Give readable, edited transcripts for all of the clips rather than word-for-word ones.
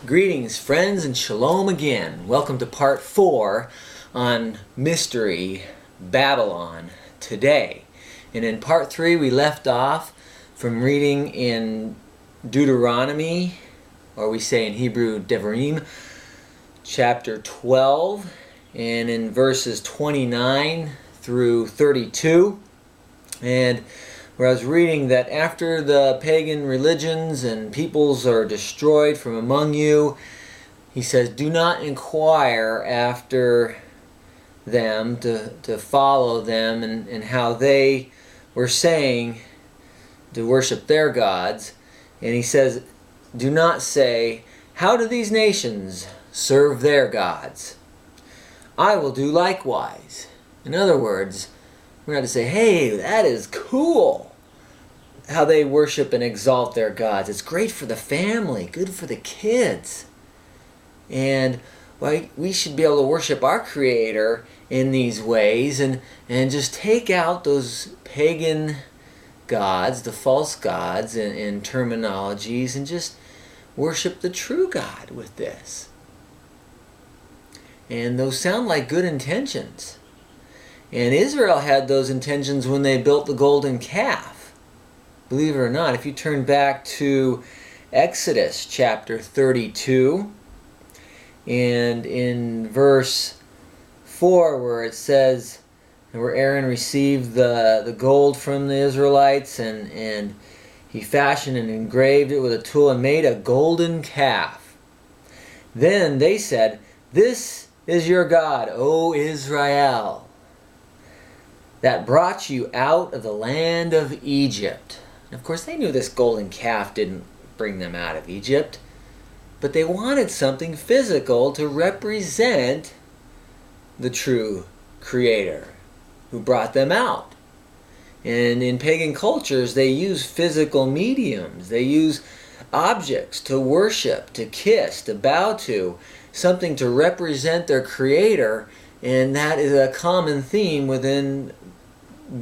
Greetings, friends, and shalom again. Welcome to part 4 on Mystery Babylon today. And in part 3 we left off from reading in Deuteronomy, or we say in Hebrew Devarim, chapter 12, and in verses 29 through 32. And where I was reading that after the pagan religions and peoples are destroyed from among you, he says, do not inquire after them to follow them and how they were saying to worship their gods. And he says, do not say, how do these nations serve their gods? I will do likewise. In other words, we're going to say, hey, that is cool how they worship and exalt their gods. It's great for the family, good for the kids. And we should be able to worship our Creator in these ways and just take out those pagan gods, the false gods and terminologies, and just worship the true God with this. And those sound like good intentions. And Israel had those intentions when they built the golden calf. Believe it or not, if you turn back to Exodus chapter 32, and in verse 4 where it says, where Aaron received the gold from the Israelites, and he fashioned and engraved it with a tool and made a golden calf. Then they said, this is your God, O Israel, that brought you out of the land of Egypt. And of course, they knew this golden calf didn't bring them out of Egypt, but they wanted something physical to represent the true Creator who brought them out. And in pagan cultures, they use physical mediums. They use objects to worship, to kiss, to bow to, something to represent their Creator. And that is a common theme within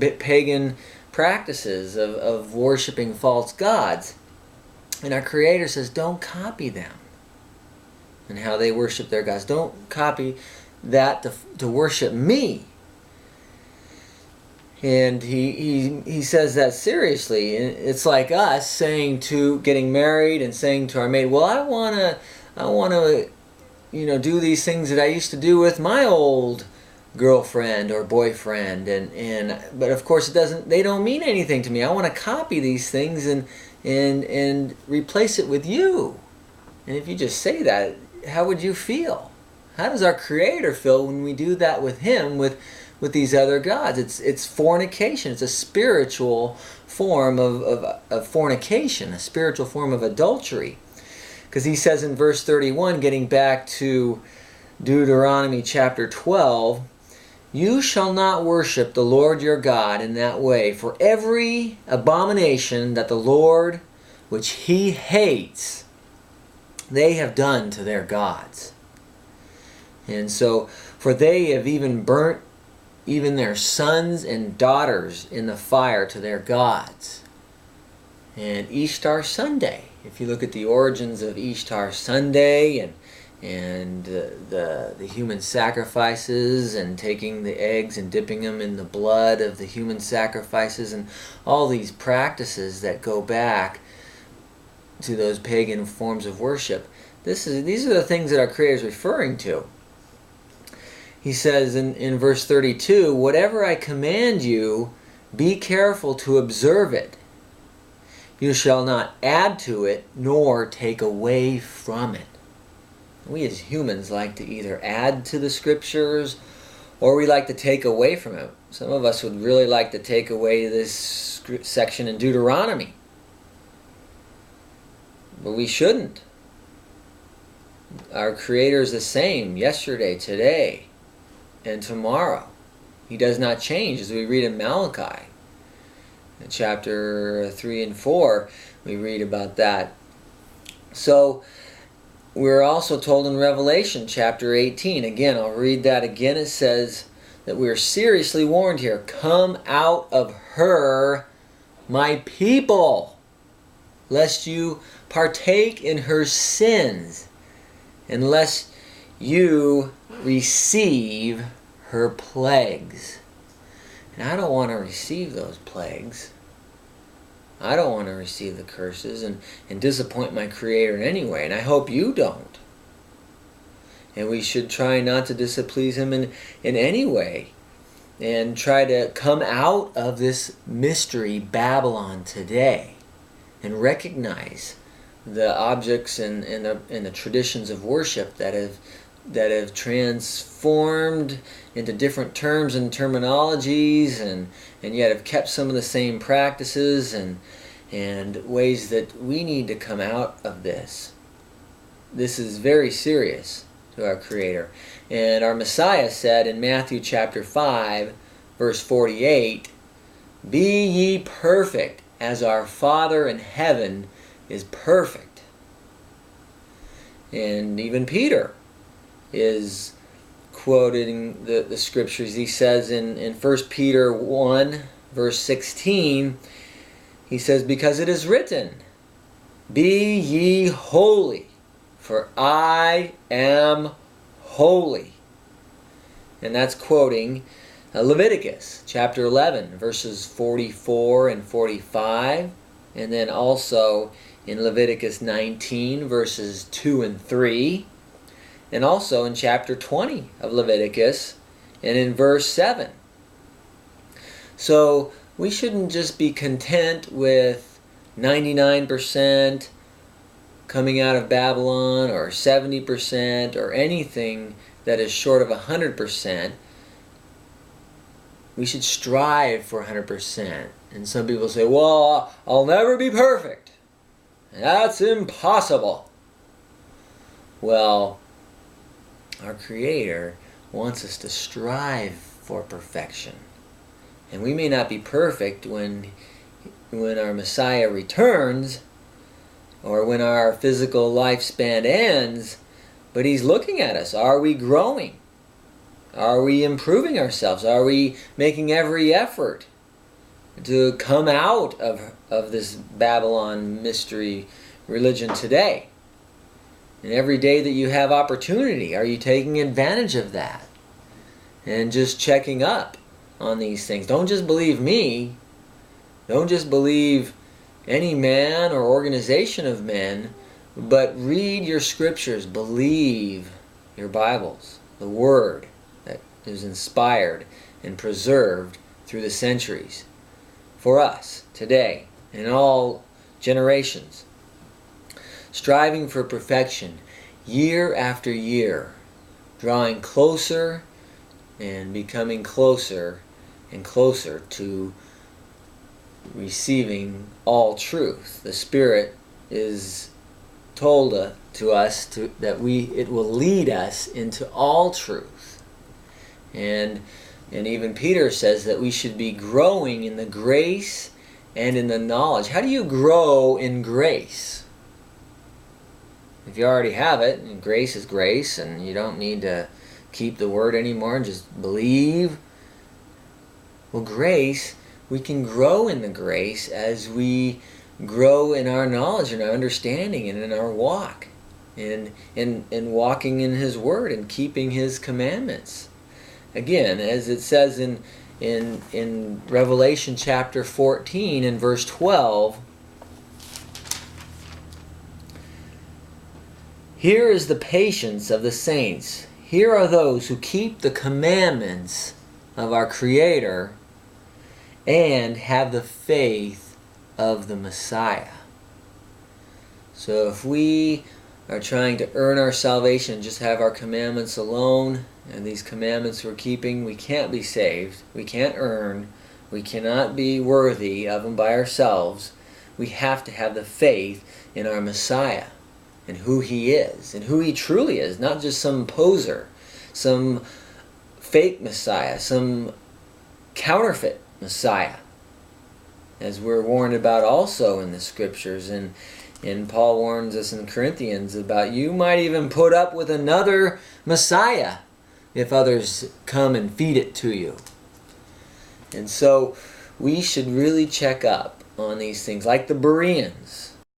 pagan practices of worshiping false gods. And our Creator says, don't copy them and how they worship their gods. Don't copy that to worship me. And he says that seriously. It's like us saying to getting married and saying to our mate, well, I wanna do these things that I used to do with my old girlfriend or boyfriend, but of course they don't mean anything to me. I want to copy these things and replace it with you. And if you just say that, how would you feel? How does our Creator feel when we do that with Him, with these other gods? It's fornication. It's a spiritual form of fornication, a spiritual form of adultery. Because he says in verse 31, getting back to Deuteronomy chapter 12, you shall not worship the Lord your God in that way, for every abomination that the Lord, which He hates, they have done to their gods. And so, for they have even burnt even their sons and daughters in the fire to their gods. And Ishtar Sunday, if you look at the origins of Ishtar Sunday and the human sacrifices and taking the eggs and dipping them in the blood of the human sacrifices and all these practices that go back to those pagan forms of worship, these are the things that our Creator is referring to. He says in verse 32, whatever I command you, be careful to observe it. You shall not add to it, nor take away from it. We as humans like to either add to the Scriptures or we like to take away from it. Some of us would really like to take away this section in Deuteronomy. But we shouldn't. Our Creator is the same yesterday, today, and tomorrow. He does not change, as we read in Malachi. In chapter 3 and 4, we read about that. So, we're also told in Revelation chapter 18, again, I'll read that again. It says that we are seriously warned here. Come out of her, my people, lest you partake in her sins. unless you receive her plagues. And I don't want to receive those plagues. I don't want to receive the curses and disappoint my Creator in any way, and I hope you don't. And we should try not to displease Him in any way, and try to come out of this mystery Babylon today and recognize the objects and the traditions of worship that have transformed into different terms and terminologies, and yet have kept some of the same practices and ways that we need to come out of this. This is very serious to our Creator. And our Messiah said in Matthew chapter 5, verse 48, "Be ye perfect as our Father in heaven is perfect." And even Peter is quoting the scriptures. He says in 1 Peter 1, verse 16, he says, "Because it is written, Be ye holy, for I am holy." And that's quoting Leviticus chapter 11, verses 44 and 45, and then also in Leviticus 19, verses 2 and 3, and also in chapter 20 of Leviticus, and in verse 7. So we shouldn't just be content with 99% coming out of Babylon, or 70%, or anything that is short of 100%. We should strive for 100%. And some people say, "Well, I'll never be perfect. That's impossible." Well, our Creator wants us to strive for perfection. And we may not be perfect when our Messiah returns, or when our physical lifespan ends, but He's looking at us. Are we growing? Are we improving ourselves? Are we making every effort to come out of this Babylon mystery religion today? And every day that you have opportunity, are you taking advantage of that? And just checking up on these things. Don't just believe me. Don't just believe any man or organization of men, but read your scriptures. Believe your Bibles, the Word that is inspired and preserved through the centuries for us today and in all generations. Striving for perfection year after year, drawing closer and becoming closer and closer to receiving all truth. The Spirit is told to us that it will lead us into all truth. And even Peter says that we should be growing in the grace and in the knowledge. How do you grow in grace? If you already have it, and grace is grace, and you don't need to keep the word anymore and just believe. Well, grace, we can grow in the grace as we grow in our knowledge and our understanding and in our walk, in walking in His Word and keeping His commandments. Again, as it says in Revelation chapter 14 and verse 12, "Here is the patience of the saints. Here are those who keep the commandments of our Creator and have the faith of the Messiah." So if we are trying to earn our salvation, just have our commandments alone, and these commandments we're keeping, we can't be saved. We can't earn. We cannot be worthy of them by ourselves. We have to have the faith in our Messiah and who He is and who He truly is, not just some poser, some fake Messiah, some counterfeit Messiah, as we're warned about also in the Scriptures. And Paul warns us in Corinthians about you might even put up with another Messiah if others come and feed it to you. And so we should really check up on these things, like the Bereans.